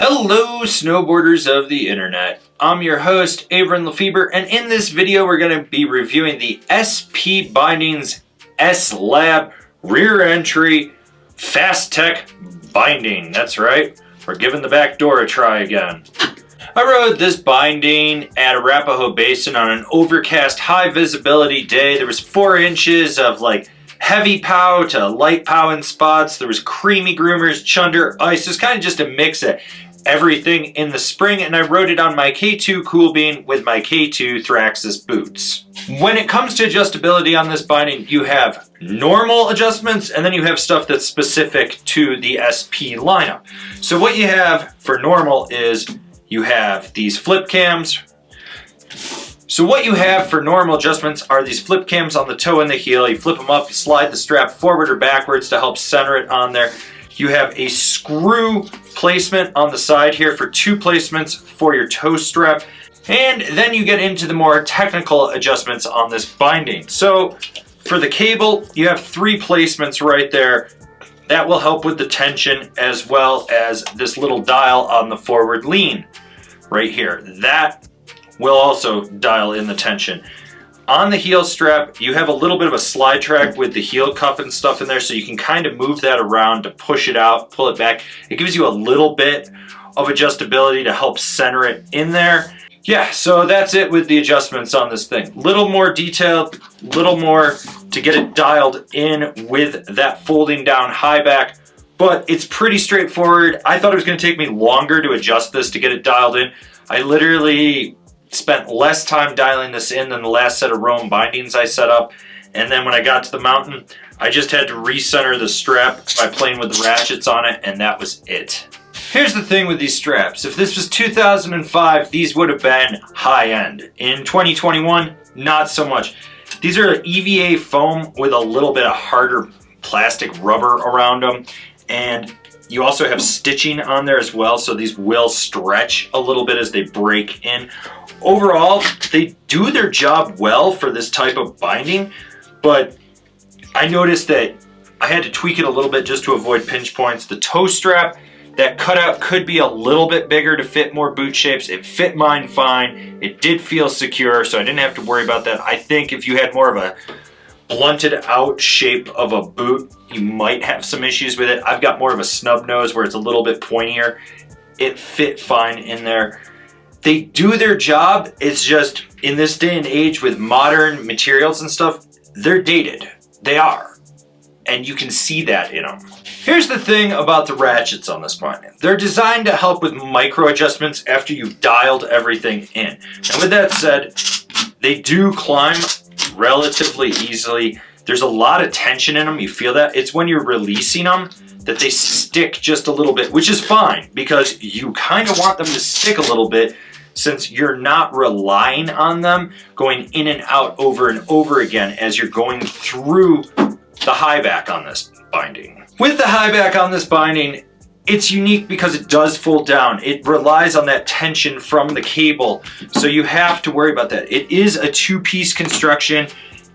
Hello, snowboarders of the internet. I'm your host, Avran LeFeber, and in this video we're going to be reviewing the SP Bindings sLab rear entry fast tech binding. That's right, we're giving the back door a try again. I rode this binding at Arapahoe Basin on an overcast high visibility day. There was 4 inches of heavy pow to light pow in spots. There was creamy groomers, chunder, ice. It was kind of just a mix of everything in the spring, and I rode it on my K2 Cool Bean with my K2 Thraxis boots. When it comes to adjustability on this binding, you have normal adjustments and then you have stuff that's specific to the SP lineup. So what you have for normal is you have these flip cams. So what you have for normal adjustments are these flip cams on the toe and the heel. You flip them up, you slide the strap forward or backwards to help center it on there. You have a screw placement on the side here for 2 placements for your toe strap. And then you get into the more technical adjustments on this binding. So for the cable, you have 3 placements right there. That will help with the tension, as well as this little dial on the forward lean right here. That will also dial in the tension. On the heel strap, you have a little bit of a slide track with the heel cup and stuff in there, so you can kind of move that around to push it out, pull it back. It gives you a little bit of adjustability to help center it in there. Yeah, so that's it with the adjustments on this thing. Little more detailed, little more to get it dialed in with that folding down high back, but it's pretty straightforward. I thought it was going to take me longer to adjust this to get it dialed in. I literally spent less time dialing this in than the last set of Rome bindings I set up. And then when I got to the mountain, I just had to recenter the strap by playing with the ratchets on it, and that was it. Here's the thing with these straps. If this was 2005, these would have been high-end. In 2021, not so much. These are EVA foam with a little bit of harder plastic rubber around them. And you also have stitching on there as well, so these will stretch a little bit as they break in. Overall, they do their job well for this type of binding, but I noticed that I had to tweak it a little bit just to avoid pinch points. The toe strap, that cutout could be a little bit bigger to fit more boot shapes. It fit mine fine. It did feel secure, so I didn't have to worry about that. I think if you had more of a blunted out shape of a boot, you might have some issues with it. I've got more of a snub nose where it's a little bit pointier. It fit fine in there. They do their job. It's just in this day and age with modern materials and stuff, they're dated. They are. And you can see that in them. Here's the thing about the ratchets on this binding. They're designed to help with micro adjustments after you've dialed everything in. And with that said, they do climb relatively easily. There's a lot of tension in them. You feel that? It's when you're releasing them that they stick just a little bit, which is fine because you kind of want them to stick a little bit since you're not relying on them going in and out over and over again as you're going through the high back on this binding. With the high back on this binding, it's unique because it does fold down. It relies on that tension from the cable, so you have to worry about that. It is a 2-piece construction.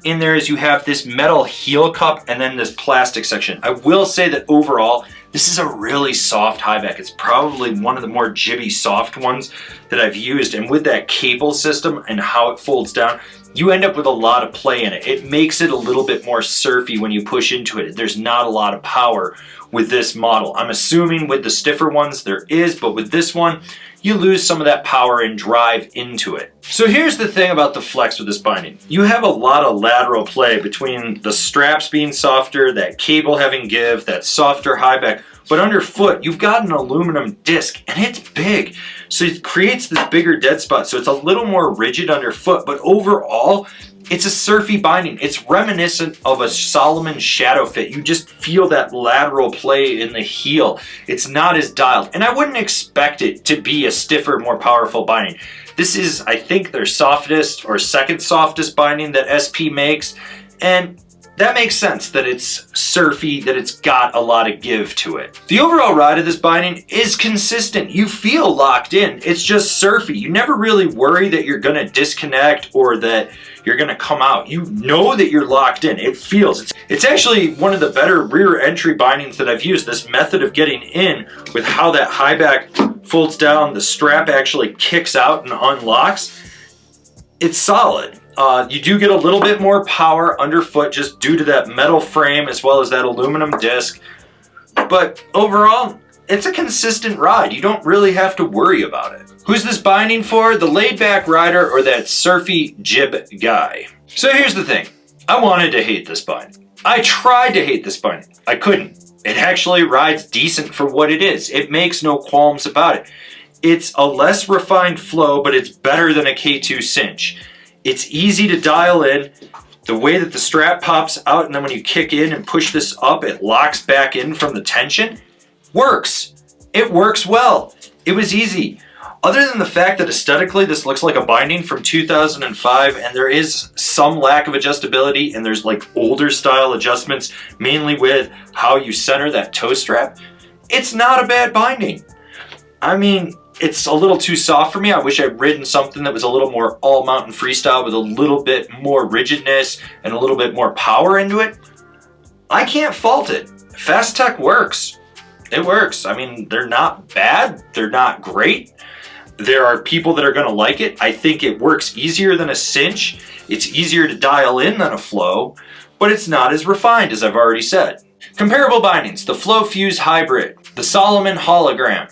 In there is you have this metal heel cup and then this plastic section. I will say that overall, this is a really soft high back. It's probably one of the more jibby soft ones that I've used, and with that cable system and how it folds down, you end up with a lot of play in it. It makes it a little bit more surfy when you push into it. There's not a lot of power with this model. I'm assuming with the stiffer ones there is, but with this one, you lose some of that power and drive into it. So here's the thing about the flex with this binding. You have a lot of lateral play between the straps being softer, that cable having give, that softer high back, but underfoot, you've got an aluminum disc and it's big. So it creates this bigger dead spot. So it's a little more rigid underfoot, but overall, it's a surfy binding. It's reminiscent of a Solomon Shadow Fit. You just feel that lateral play in the heel. It's not as dialed. And I wouldn't expect it to be a stiffer, more powerful binding. This is, I think, their softest or second softest binding that SP makes. And that makes sense that it's surfy, that it's got a lot of give to it. The overall ride of this binding is consistent. You feel locked in. It's just surfy. You never really worry that you're gonna disconnect or that you're gonna come out. You know that you're locked in. It feels. It's actually one of the better rear entry bindings that I've used. This method of getting in with how that high back folds down, the strap actually kicks out and unlocks. It's solid. You do get a little bit more power underfoot just due to that metal frame as well as that aluminum disc. But overall, it's a consistent ride. You don't really have to worry about it. Who's this binding for? The laid back rider or that surfy jib guy? So here's the thing. I wanted to hate this binding. I tried to hate this binding. I couldn't. It actually rides decent for what it is. It makes no qualms about it. It's a less refined flow, but it's better than a K2 cinch. It's easy to dial in. The way that the strap pops out and then when you kick in and push this up, it locks back in from the tension. Works. It works well. It was easy. Other than the fact that aesthetically this looks like a binding from 2005 and there is some lack of adjustability and there's like older style adjustments, mainly with how you center that toe strap, it's not a bad binding. I mean, it's a little too soft for me. I wish I'd ridden something that was a little more all mountain freestyle with a little bit more rigidness and a little bit more power into it. I can't fault it. Fast Tech works. It works. I mean, they're not bad. They're not great. There are people that are going to like it. I think it works easier than a cinch. It's easier to dial in than a flow, but it's not as refined as I've already said. Comparable bindings, the Flow Fuse Hybrid, the Solomon Hologram,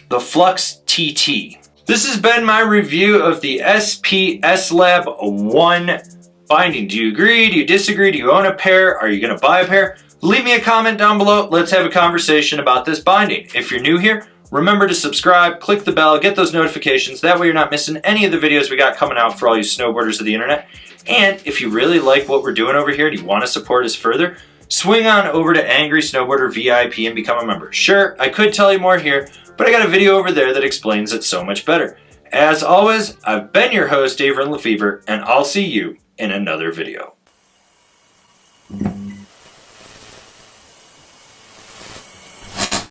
the Flux TT. This has been my review of the SP sLab 1 binding. Do you agree? Do you disagree? Do you own a pair? Are you going to buy a pair? Leave me a comment down below. Let's have a conversation about this binding. If you're new here, remember to subscribe, click the bell, get those notifications. That way you're not missing any of the videos we got coming out for all you snowboarders of the internet. And if you really like what we're doing over here and you want to support us further, swing on over to Angry Snowboarder VIP and become a member. Sure, I could tell you more here, but I got a video over there that explains it so much better. As always, I've been your host, Avran LeFeber, and I'll see you in another video.